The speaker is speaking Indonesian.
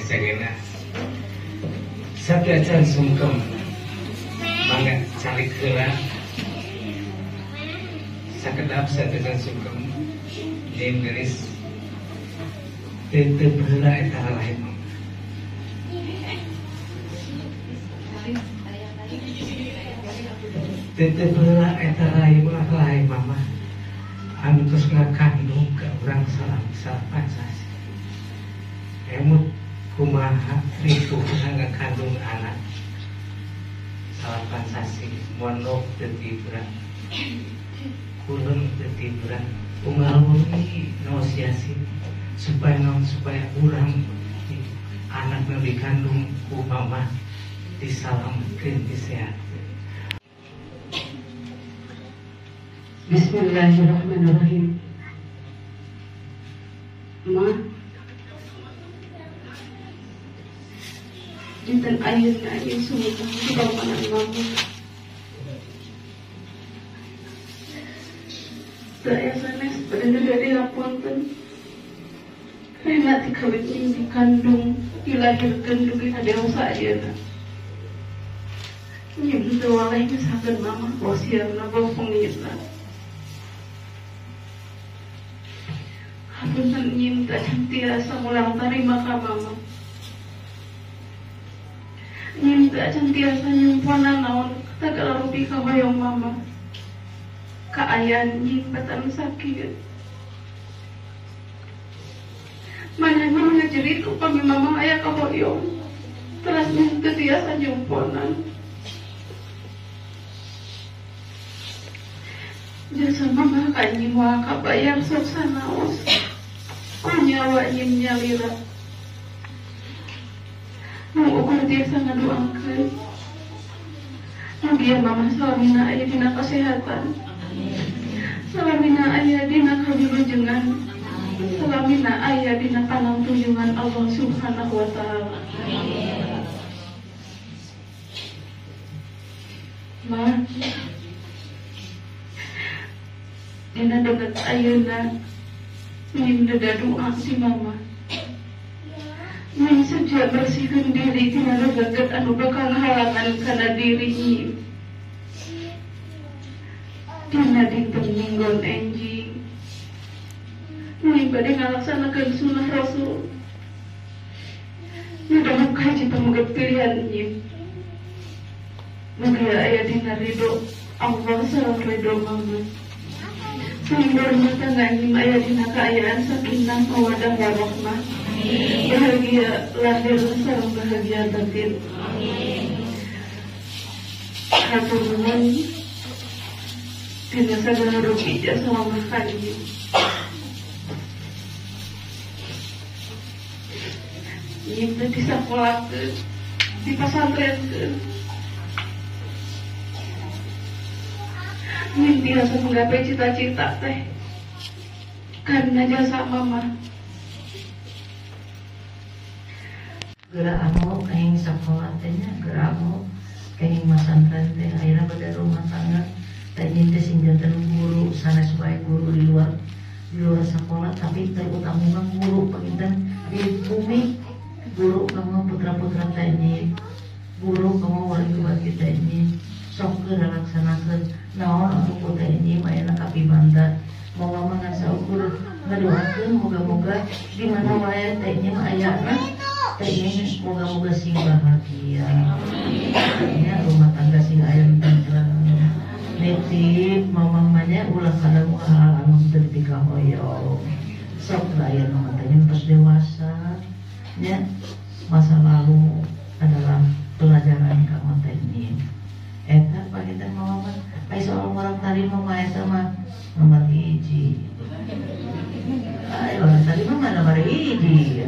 sagena sadrajan sungkem mangga calik heula sakedap sadrajan sungkem yen geus tetep heula eta lain tetep heula eta lain mama anu tos ngakandung ka urang salam pancas emut kumaha ripuh ngakandung anak salam pancasi mondok teu berat kurang teu berat unggal muni negosiasi supaya urang anak nu dikandung ku mama disalamkeun disehat. Bismillahirrahmanirrahim. Ma, dinten ayeuna ieu sumutang di bawaan mama. Teu aya sanes bener dilapunten. Rena dikawin dikandung, dilahirkeun dugi ka dewasa ayeuna. Nyim teu waleh ngesakeun mama wasiatna bawa pengitna. Hapunten nyim tak cantiasa mulang tarima ka mama. Nyim tak cantiasa nyumpana naon tagala rupi ka hoyong mama. Kaayaan nyim batan sakit. Mana nyim ngajerit upami mama aya ka hoyong. Terus nyim teu tiasa nyumponan. Jasa mama ka nyim wa kabayang sok sanaos. Nyawa nyim nyalira mengukur tiasa ngadoakeun mugia mama salamina aya dina kasehatan salamina aya dina kawilujengan salamina aya dina panangtunjungan Allah Subhanahu wa taala. Ma dina deket ayeuna nyim deda doa si mama. Nyim sejak bersihkan diri tina gaget anu bakal halangan kana diri nyim. Dina dinten minggon enjing. Nyim bade ngalaksanakeun sunah Rasul. Mudah-mudahan cita mugat pilihan nyim. Mugia aya dina ridho Allah sareng ridho mama. Sumber rumah tangga nyim aya dina kaayaan sakinah mawaddah warahmah. Bahagia lahir sareng bahagia batin. Hatur nuhun dina sagala rupi jasa mama kami. Nyim teh disakolakeun, dipasantrenkeun. Nyim biasa menggapai cita-cita teh karena jasa mama. Gerak amo kaing sakola tehnya, gerak amo kaing masantren teh ayeuna bade rumah tangga teh nyim teh sing janten guru sanes wae guru di luar sekolah, tapi terutama guru penginten di bumi, guru kamu putra-putra teh nyim, guru kamu wali-wali teh nyim sok ngalaksanakeun naon anu ku teh nyim ayeuna kapibanda moga mangan saukur ngadoakeun moga-moga di mana wae teh nyim ayana teh nyim moga-moga sing bahagia nya rumah tangga sing aya tentrem nitip mamamanya ulah kadang hal anu teu dikahoyong sok aya mama teh nyim tos dewasa nya masa lalu adalah pelajaran ka teh nyim. Eta pakinten mama ai soal orang tarima mah eta mah nomor 1. Ai orang tarima mah nomor 1.